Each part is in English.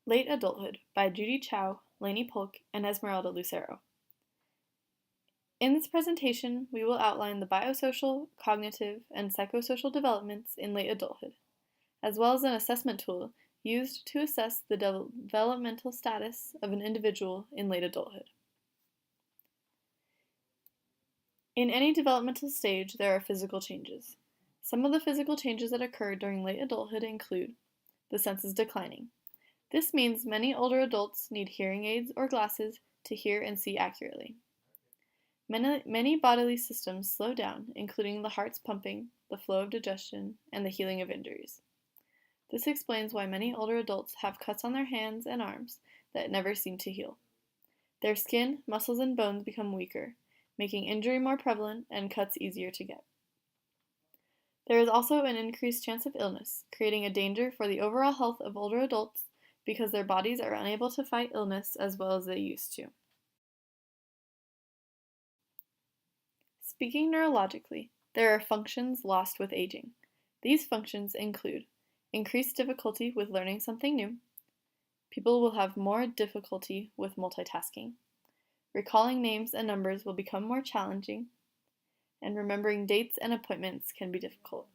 Late Adulthood by Judy, Chao, Laney, Polk, and Esmeralda, Lucero. In this presentation, we will outline the biosocial, cognitive, and psychosocial developments in late adulthood, as well as an assessment tool used to assess the developmental status of an individual in late adulthood. In any developmental stage, there are physical changes. Some of the physical changes that occur during late adulthood include the senses declining. This means many older adults need hearing aids or glasses to hear and see accurately. Many bodily systems slow down, including the heart's pumping, the flow of digestion, and the healing of injuries. This explains why many older adults have cuts on their hands and arms that never seem to heal. Their skin, muscles, and bones become weaker, making injury more prevalent and cuts easier to get. There is also an increased chance of illness, creating a danger for the overall health of older adults because their bodies are unable to fight illness as well as they used to. Speaking neurologically, there are functions lost with aging. These functions include increased difficulty with learning something new. People will have more difficulty with multitasking. Recalling names and numbers will become more challenging, and remembering dates and appointments can be difficult.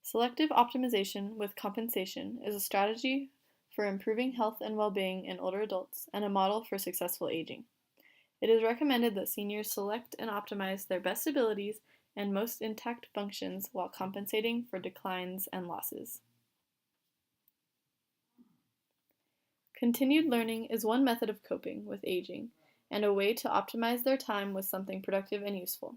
Selective optimization with compensation is a strategy for improving health and well-being in older adults and a model for successful aging. It is recommended that seniors select and optimize their best abilities and most intact functions while compensating for declines and losses. Continued learning is one method of coping with aging and a way to optimize their time with something productive and useful.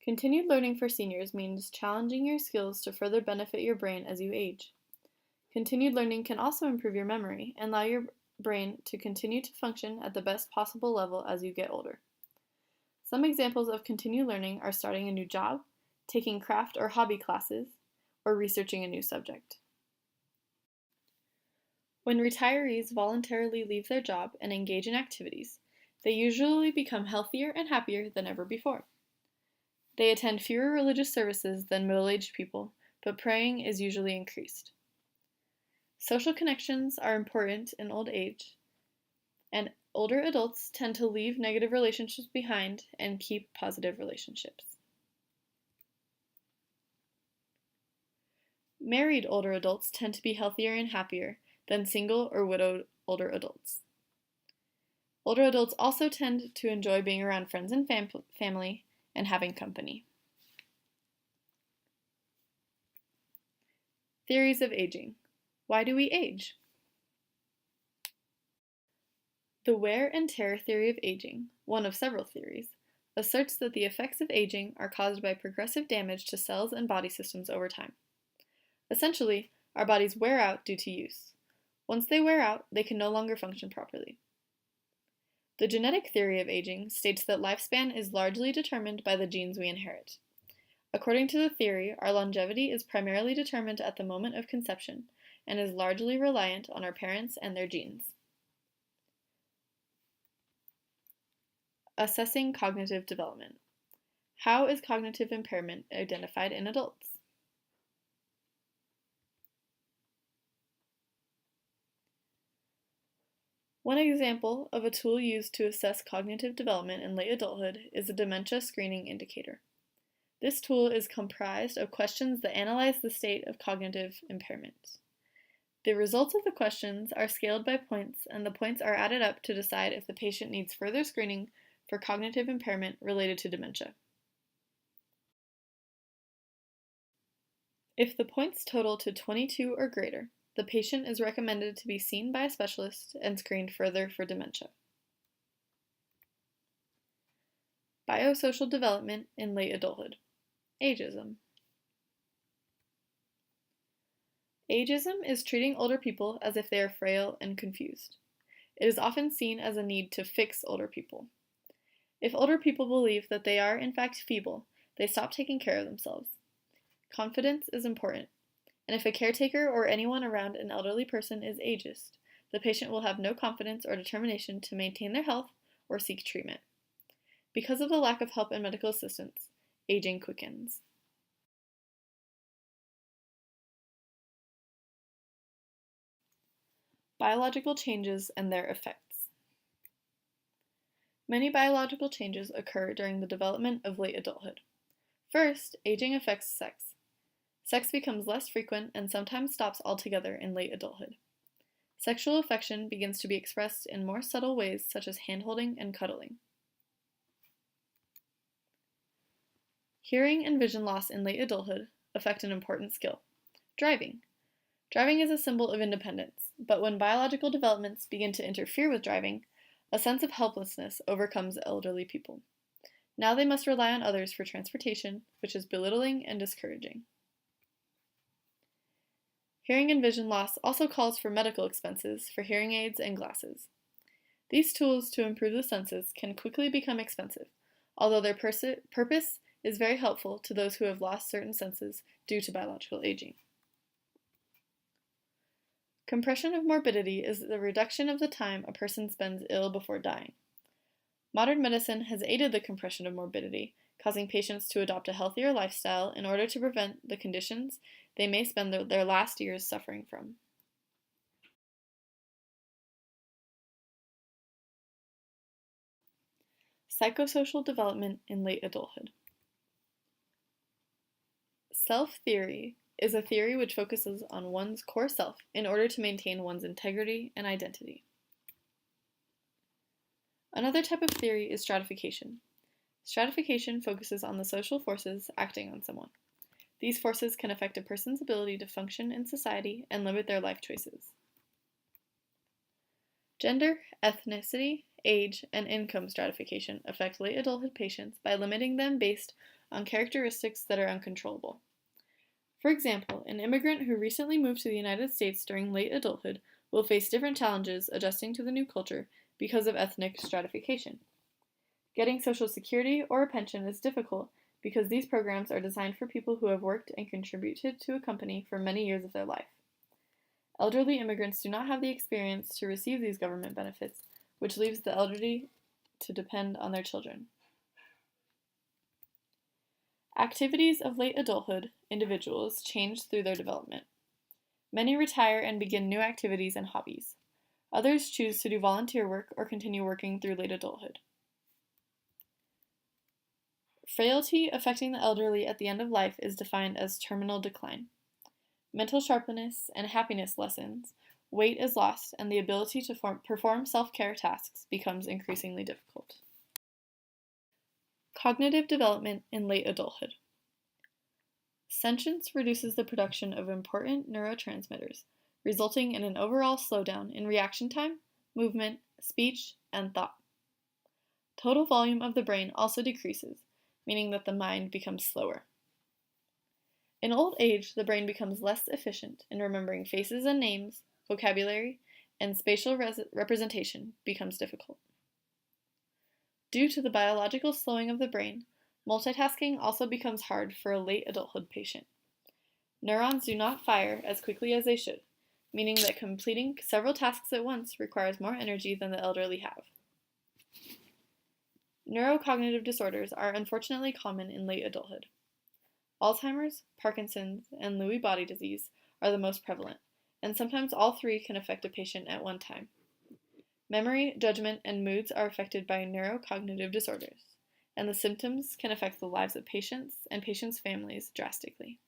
Continued learning for seniors means challenging your skills to further benefit your brain as you age. Continued learning can also improve your memory and allow your brain to continue to function at the best possible level as you get older. Some examples of continued learning are starting a new job, taking craft or hobby classes, or researching a new subject. When retirees voluntarily leave their job and engage in activities, they usually become healthier and happier than ever before. They attend fewer religious services than middle-aged people, but praying is usually increased. Social connections are important in old age, and older adults tend to leave negative relationships behind and keep positive relationships. Married older adults tend to be healthier and happier than single or widowed older adults. Older adults also tend to enjoy being around friends and family and having company. Theories of aging. Why do we age? The wear and tear theory of aging, one of several theories, asserts that the effects of aging are caused by progressive damage to cells and body systems over time. Essentially, our bodies wear out due to use. Once they wear out, they can no longer function properly. The genetic theory of aging states that lifespan is largely determined by the genes we inherit. According to the theory, our longevity is primarily determined at the moment of conception and is largely reliant on our parents and their genes. Assessing cognitive development. How is cognitive impairment identified in adults? One example of a tool used to assess cognitive development in late adulthood is a dementia screening indicator. This tool is comprised of questions that analyze the state of cognitive impairment. The results of the questions are scaled by points, and the points are added up to decide if the patient needs further screening for cognitive impairment related to dementia. If the points total to 22 or greater, the patient is recommended to be seen by a specialist and screened further for dementia. Biosocial development in late adulthood. Ageism. Ageism is treating older people as if they are frail and confused. It is often seen as a need to fix older people. If older people believe that they are in fact feeble, they stop taking care of themselves. Confidence is important, and if a caretaker or anyone around an elderly person is ageist, the patient will have no confidence or determination to maintain their health or seek treatment. Because of the lack of help and medical assistance, aging quickens. Biological changes and their effects. Many biological changes occur during the development of late adulthood. First, aging affects sex. Sex becomes less frequent and sometimes stops altogether in late adulthood. Sexual affection begins to be expressed in more subtle ways such as hand-holding and cuddling. Hearing and vision loss in late adulthood affect an important skill. Driving. Driving is a symbol of independence, but when biological developments begin to interfere with driving, a sense of helplessness overcomes elderly people. Now they must rely on others for transportation, which is belittling and discouraging. Hearing and vision loss also calls for medical expenses for hearing aids and glasses. These tools to improve the senses can quickly become expensive, although their purpose is very helpful to those who have lost certain senses due to biological aging. Compression of morbidity is the reduction of the time a person spends ill before dying. Modern medicine has aided the compression of morbidity, causing patients to adopt a healthier lifestyle in order to prevent the conditions they may spend their last years suffering from. Psychosocial development in late adulthood. Self-theory is a theory which focuses on one's core self in order to maintain one's integrity and identity. Another type of theory is stratification. Stratification focuses on the social forces acting on someone. These forces can affect a person's ability to function in society and limit their life choices. Gender, ethnicity, age, and income stratification affect late adulthood patients by limiting them based on characteristics that are uncontrollable. For example, an immigrant who recently moved to the United States during late adulthood will face different challenges adjusting to the new culture because of ethnic stratification. Getting Social Security or a pension is difficult because these programs are designed for people who have worked and contributed to a company for many years of their life. Elderly immigrants do not have the experience to receive these government benefits, which leaves the elderly to depend on their children. Activities of late adulthood individuals change through their development. Many retire and begin new activities and hobbies. Others choose to do volunteer work or continue working through late adulthood. Frailty affecting the elderly at the end of life is defined as terminal decline. Mental sharpness and happiness lessens, weight is lost, and the ability to perform self-care tasks becomes increasingly difficult. Cognitive development in late adulthood. Sentience reduces the production of important neurotransmitters, resulting in an overall slowdown in reaction time, movement, speech, and thought. Total volume of the brain also decreases, meaning that the mind becomes slower. In old age, the brain becomes less efficient in remembering faces and names, vocabulary, and spatial representation becomes difficult. Due to the biological slowing of the brain, multitasking also becomes hard for a late adulthood patient. Neurons do not fire as quickly as they should, meaning that completing several tasks at once requires more energy than the elderly have. Neurocognitive disorders are unfortunately common in late adulthood. Alzheimer's, Parkinson's, and Lewy body disease are the most prevalent, and sometimes all three can affect a patient at one time. Memory, judgment, and moods are affected by neurocognitive disorders, and the symptoms can affect the lives of patients and patients' families drastically.